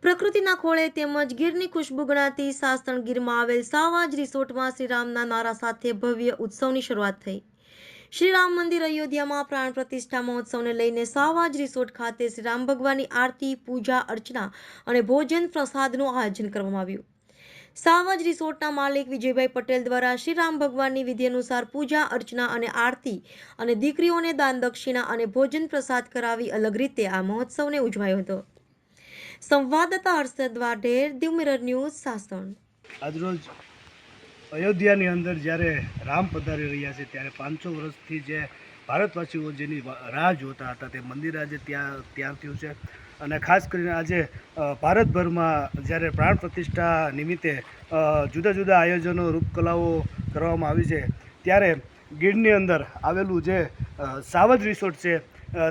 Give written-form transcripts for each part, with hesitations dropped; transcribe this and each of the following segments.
પ્રકૃતિના ખોળે તેમજ ગીરની ખુશ્બુ ગણાતી સાસણ ગીરમાં આવેલ સાવાજ રિસોર્ટમાં શ્રીરામના નારા સાથે ભવ્ય ઉત્સવની શરૂઆત થઈ. શ્રીરામ મંદિર અયોધ્યામાં પ્રાણ પ્રતિષ્ઠા મહોત્સવને લઈને સાવાજ રિસોર્ટ ખાતે શ્રીરામ ભગવાનની આરતી, પૂજા અર્ચના અને ભોજન પ્રસાદનું આયોજન કરવામાં આવ્યું. સાવાજ રિસોર્ટના માલિક વિજયભાઈ પટેલ દ્વારા શ્રીરામ ભગવાનની વિધિ અનુસાર પૂજા અર્ચના અને આરતી અને દીકરીઓને દાન દક્ષિણા અને ભોજન પ્રસાદ કરાવી અલગ રીતે આ મહોત્સવને ઉજવાયો હતો. સંવાદદાતા હર્ષદ વાઢેર, દીવ મિરર ન્યૂઝ, સાસણ. આજરોજ અયોધ્યાની અંદર જ્યારે રામ પધારી રહ્યા છે ત્યારે 500 વર્ષથી જે ભારતવાસીઓ જેની રાહ જોતા હતા તે મંદિર આજે ત્યાં થયું છે. અને ખાસ કરીને આજે ભારતભરમાં જ્યારે પ્રાણ પ્રતિષ્ઠા નિમિત્તે જુદા જુદા આયોજનો રૂપકલાઓ કરવામાં આવી છે ત્યારે ગીરની અંદર આવેલું જે સાવજ રિસોર્ટ છે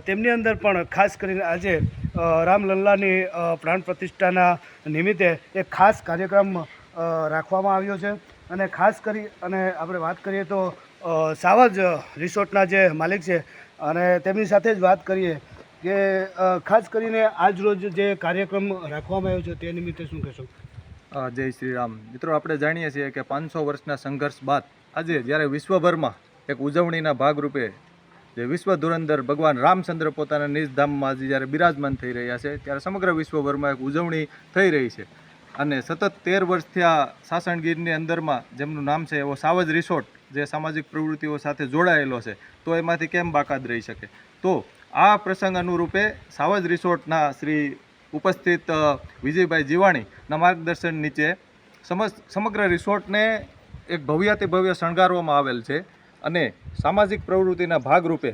તેમની અંદર પણ ખાસ કરીને આજે રામલલ્લાની પ્રાણ પ્રતિષ્ઠાના નિમિત્તે એક ખાસ કાર્યક્રમ રાખવામાં આવ્યો છે. અને ખાસ કરી અને આપણે વાત કરીએ તો સાવજ રિસોર્ટના જે માલિક છે અને તેમની સાથે જ વાત કરીએ કે ખાસ કરીને આજ રોજ જે કાર્યક્રમ રાખવામાં આવ્યો છે તે નિમિત્તે શું કહેશો? જય શ્રી રામ. મિત્રો, આપણે જાણીએ છીએ કે 500 વર્ષના સંઘર્ષ બાદ આજે જ્યારે વિશ્વભરમાં એક ઉજવણીના ભાગરૂપે જે વિશ્વ ધુરંધર ભગવાન રામચંદ્ર પોતાના નિજ ધામમાં આજે જ્યારે બિરાજમાન થઈ રહ્યા છે ત્યારે સમગ્ર વિશ્વભરમાં એક ઉજવણી થઈ રહી છે. અને સતત 13 વર્ષથી આ સાસણગીરની અંદરમાં જેમનું નામ છે એવો સાવજ રિસોર્ટ જે સામાજિક પ્રવૃત્તિઓ સાથે જોડાયેલો છે તો એમાંથી કેમ બાકાત રહી શકે. તો આ પ્રસંગ અનુરૂપે સાવજ રિસોર્ટના શ્રી ઉપસ્થિત વિજયભાઈ જીવાણીના માર્ગદર્શન નીચે સમગ્ર રિસોર્ટને એક ભવ્યાતિભવ્ય શણગારવામાં આવેલ છે. અને સામાજિક પ્રવૃત્તિના ભાગરૂપે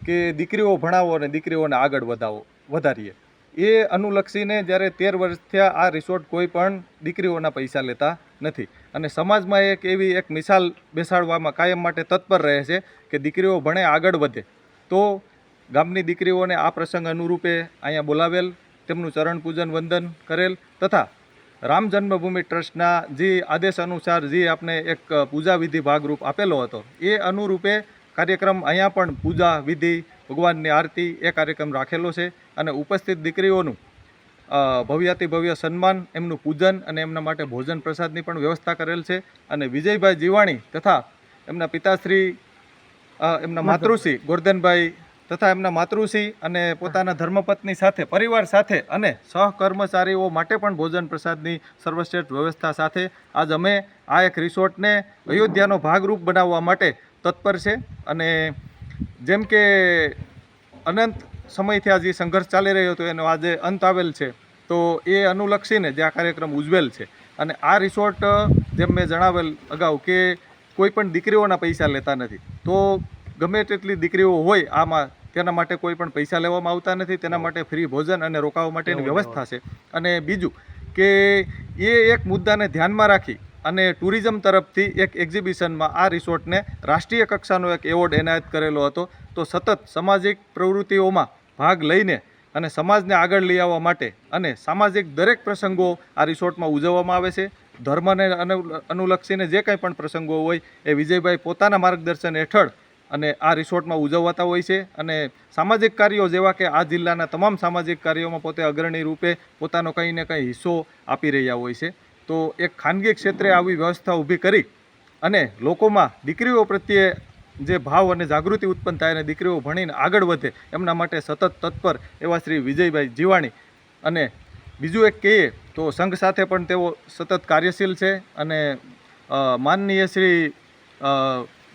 કે દીકરીઓ ભણાવો અને દીકરીઓને આગળ વધારીએ એ અનુલક્ષીને જ્યારે 13 વર્ષ થયા આ રિસોર્ટ કોઈ પણ દીકરીઓના પૈસા લેતા નથી. અને સમાજમાં એક મિસાલ બેસાડવામાં કાયમ માટે તત્પર રહે છે કે દીકરીઓ ભણે, આગળ વધે. તો ગામની દીકરીઓને આ પ્રસંગ અનુરૂપે અહીંયા બોલાવેલ, તેમનું ચરણ પૂજન વંદન કરેલ તથા રામ જન્મભૂમિ ટ્રસ્ટના જે આદેશ અનુસાર જે આપણે એક પૂજા વિધિ ભાગરૂપ આપેલો હતો એ અનુરૂપે કાર્યક્રમ અહીંયા પણ પૂજા વિધિ, ભગવાનની આરતી એ કાર્યક્રમ રાખેલો છે. અને ઉપસ્થિત દીકરીઓનું ભવ્યાતિભવ્ય સન્માન, એમનું પૂજન અને એમના માટે ભોજન પ્રસાદની પણ વ્યવસ્થા કરેલ છે. અને વિજયભાઈ જીવાણી તથા એમના પિતાશ્રી, એમના માતૃશ્રી ગોરધનભાઈ તથા એમના માતૃશ્રી અને પોતાના ધર્મપત્ની સાથે, પરિવાર સાથે અને સહકર્મચારીઓ માટે પણ ભોજન પ્રસાદની સર્વશ્રેષ્ઠ વ્યવસ્થા સાથે આજ અમે આ એક રિસોર્ટને અયોધ્યાનો ભાગરૂપ બનાવવા માટે તત્પર છે. અને જેમ કે અનંત સમયથી આ જે સંઘર્ષ ચાલી રહ્યો હતો એનો આજે અંત આવેલ છે તો એ અનુલક્ષીને જે આ કાર્યક્રમ ઉજવેલ છે. અને આ રિસોર્ટ જેમ મેં જણાવેલ અગાઉ કે કોઈ પણ દીકરીઓના પૈસા લેતા નથી. તો ગમે તેટલી દીકરીઓ હોય આમાં તેના માટે કોઈ પણ પૈસા લેવામાં આવતા નથી. તેના માટે ફ્રી ભોજન અને રોકાવા માટેની વ્યવસ્થા છે. અને બીજું કે એ એક મુદ્દાને ધ્યાનમાં રાખી અને ટુરિઝમ તરફથી એક એક્ઝિબિશનમાં આ રિસોર્ટને રાષ્ટ્રીય કક્ષાનો એક એવોર્ડ એનાયત કરેલો હતો. તો સતત સામાજિક પ્રવૃત્તિઓમાં ભાગ લઈને અને સમાજને આગળ લઈ આવવા માટે અને સામાજિક દરેક પ્રસંગો આ રિસોર્ટમાં ઉજવવામાં આવે છે. ધર્મને અનુલક્ષીને જે કંઈ પણ પ્રસંગો હોય એ વિજયભાઈ પોતાના માર્ગદર્શન હેઠળ અને આ રિસોર્ટમાં ઉજવવાતા હોય છે. અને સામાજિક કાર્યો જેવા કે આ જિલ્લાના તમામ સામાજિક કાર્યોમાં પોતે અગ્રણી રૂપે પોતાનો કંઈ ને કંઈ હિસ્સો આપી રહ્યા હોય છે. તો એક ખાનગી ક્ષેત્રે આવી વ્યવસ્થા ઊભી કરી અને લોકોમાં દીકરીઓ પ્રત્યે જે ભાવ અને જાગૃતિ ઉત્પન્ન થાય અને દીકરીઓ ભણીને આગળ વધે એમના માટે સતત તત્પર એવા શ્રી વિજયભાઈ જીવાણી. અને બીજું એક કહીએ તો સંઘ સાથે પણ તેઓ સતત કાર્યશીલ છે. અને માનનીય શ્રી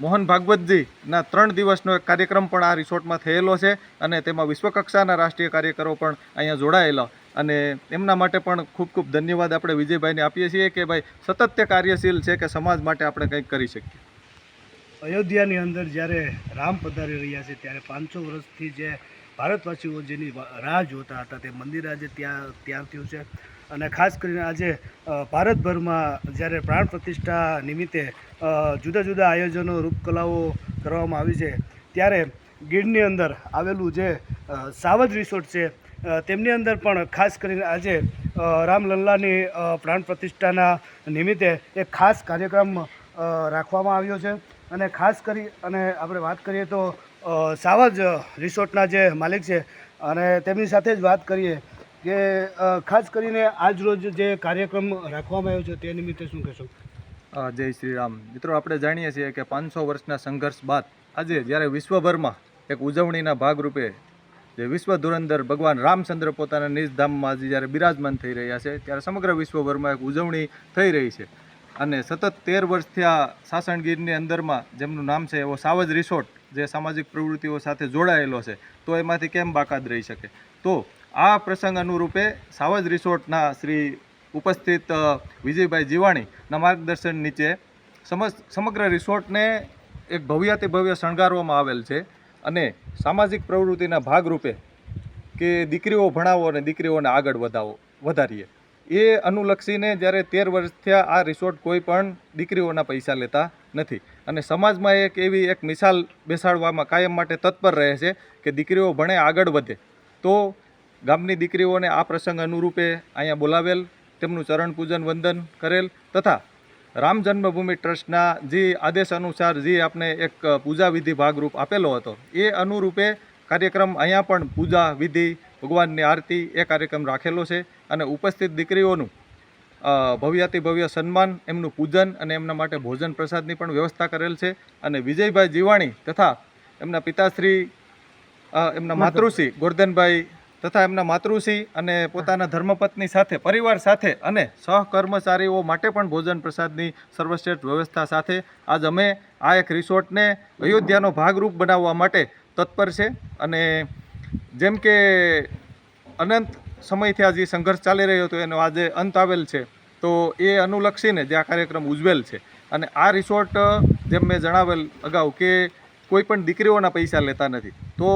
મોહન ભાગવતજીના 3 દિવસનો એક કાર્યક્રમ પણ આ રિસોર્ટમાં થયેલો છે. અને તેમાં વિશ્વકક્ષાના રાષ્ટ્રીય કાર્યકરો પણ અહીંયા જોડાયેલા. અને એમના માટે પણ ખૂબ ખૂબ ધન્યવાદ આપણે વિજયભાઈને આપીએ છીએ કે ભાઈ સતત તે કાર્યશીલ છે કે સમાજ માટે આપણે કંઈક કરી શકીએ. અયોધ્યાની અંદર જ્યારે રામ પધારી રહ્યા છે ત્યારે 500 વર્ષથી જે ભારતવાસીઓ જેની રાહ જોતા હતા તે મંદિર આજે ત્યાં થયું છે. અને ખાસ કરીને આજે ભારતભરમાં જ્યારે પ્રાણ પ્રતિષ્ઠા નિમિત્તે જુદા જુદા આયોજનો રૂપકલાઓ કરવામાં આવી છે ત્યારે ગીરની અંદર આવેલું જે સાવજ રિસોર્ટ છે તેમની અંદર પણ ખાસ કરીને આજે રામલલ્લાની પ્રાણ પ્રતિષ્ઠાના નિમિત્તે એક ખાસ કાર્યક્રમ રાખવામાં આવ્યો છે. અને ખાસ કરી અને આપણે વાત કરીએ તો સાવજ રિસોર્ટના જે માલિક છે અને તેમની સાથે જ વાત કરીએ કે ખાસ કરીને આજ રોજ જે કાર્યક્રમ રાખવામાં આવ્યો છે તે નિમિત્તે શું કહેશો? જય શ્રી રામ. મિત્રો, આપણે જાણીએ છીએ કે 500 વર્ષના સંઘર્ષ બાદ આજે જ્યારે વિશ્વભરમાં એક ઉજવણીના ભાગરૂપે જે વિશ્વ ધુરંધર ભગવાન રામચંદ્ર પોતાના નિજ ધામમાં આજે જ્યારે બિરાજમાન થઈ રહ્યા છે, ત્યારે સમગ્ર વિશ્વભરમાં એક ઉજવણી થઈ રહી છે. અને સતત 13 વર્ષથી આ સાસણગીરની અંદરમાં જેમનું નામ છે એવો સાવજ રિસોર્ટ જે સામાજિક પ્રવૃત્તિઓ સાથે જોડાયેલો છે, તો એમાંથી કેમ બાકાત રહી શકે? તો આ પ્રસંગ અનુરૂપે સાવજ રિસોર્ટના શ્રી ઉપસ્થિત વિજયભાઈ જીવાણીના માર્ગદર્શન નીચે સમગ્ર રિસોર્ટને એક ભવ્યાતિ ભવ્ય શણગારવામાં આવેલ છે. અને સામાજિક પ્રવૃત્તિના ભાગરૂપે કે દીકરીઓ ભણાવો અને દીકરીઓને આગળ વધારીએ એ અનુલક્ષીને જ્યારે 13 વર્ષ થયા આ રિસોર્ટ કોઈ પણ દીકરીઓના પૈસા લેતા નથી. અને સમાજમાં એક મિસાલ બેસાડવામાં કાયમ માટે તત્પર રહે છે કે દીકરીઓ ભણે આગળ વધે. તો ગામની દીકરીઓને આ પ્રસંગ અનુરૂપે અહીંયા બોલાવેલ, તેમનું ચરણ પૂજન વંદન કરેલ તથા રામ જન્મભૂમિ ટ્રસ્ટના જે આદેશ અનુસાર જે આપને એક પૂજા વિધિ ભાગરૂપ આપેલો હતો એ અનુરૂપે કાર્યક્રમ અહીંયા પણ પૂજા વિધિ, ભગવાનની આરતી એ કાર્યક્રમ રાખેલો છે. અને ઉપસ્થિત દીકરીઓનું ભવ્યાતિ ભવ્ય સન્માન, એમનું પૂજન અને એમના માટે ભોજન પ્રસાદની પણ વ્યવસ્થા કરેલ છે. અને વિજયભાઈ જીવાણી તથા એમના પિતાશ્રી, એમના માતૃશ્રી ગોરધનભાઈ તથા એમના માતૃશ્રી અને પોતાના ધર્મપત્ની સાથે, પરિવાર સાથે અને સહકર્મચારીઓ માટે પણ ભોજન પ્રસાદની સર્વશ્રેષ્ઠ વ્યવસ્થા સાથે આજ અમે આ એક રિસોર્ટને અયોધ્યાનો ભાગરૂપ બનાવવા માટે તત્પર છે. અને જેમ કે અનંત સમયથી આ જે સંઘર્ષ ચાલી રહ્યો હતો એનો આજે અંત આવેલ છે, તો એ અનુલક્ષીને જે આ કાર્યક્રમ ઉજવેલ છે. અને આ રિસોર્ટ જેમ મેં જણાવેલ અગાઉ કે કોઈ પણ દીકરીઓના પૈસા લેતા નથી. તો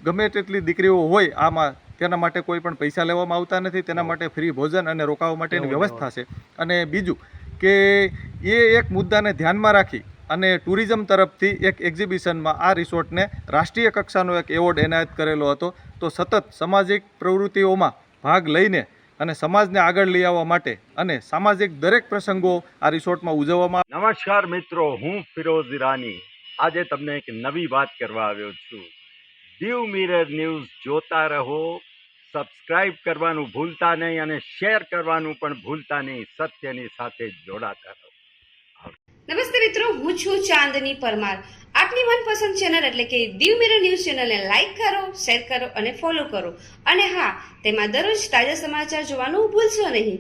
ગમે તેટલી દીકરીઓ હોય આમાં, તેના માટે કોઈ પણ પૈસા લેવામાં આવતા નથી. તેના માટે ફ્રી ભોજન અને રોકાવા માટેની વ્યવસ્થા છે. અને બીજું કે એ એક મુદ્દાને ધ્યાનમાં રાખી અને ટુરિઝમ તરફથી એક એક્ઝિબિશનમાં આ રિસોર્ટને રાષ્ટ્રીય કક્ષાનો એક એવોર્ડ એનાયત કરેલો હતો. તો સતત સામાજિક પ્રવૃત્તિઓમાં ભાગ લઈને અને સમાજને આગળ લઈ આવવા માટે અને સામાજિક દરેક પ્રસંગો આ રિસોર્ટમાં ઉજવવામાં. નમસ્કાર મિત્રો, હું ફિરોઝ ઈરાની આજે તમને એક નવી વાત કરવા આવ્યો છું. દીવ મિરર ન્યૂઝ જોતા રહો, સબસ્ક્રાઇબ કરવાનું ભૂલતા નહીં અને શેર કરવાનું પણ ભૂલતા નહીં. સત્યની સાથે જોડાતા રહો. નમસ્તે મિત્રો, હું છું ચાંદની પરમાર. આપની મનપસંદ ચેનલ એટલે કે દીવ મિરર ન્યૂઝ ચેનલને લાઈક કરો, શેર કરો અને ફોલો કરો. અને હા, તેમાં દરરોજ તાજા સમાચાર જોવાનું ભૂલશો નહીં.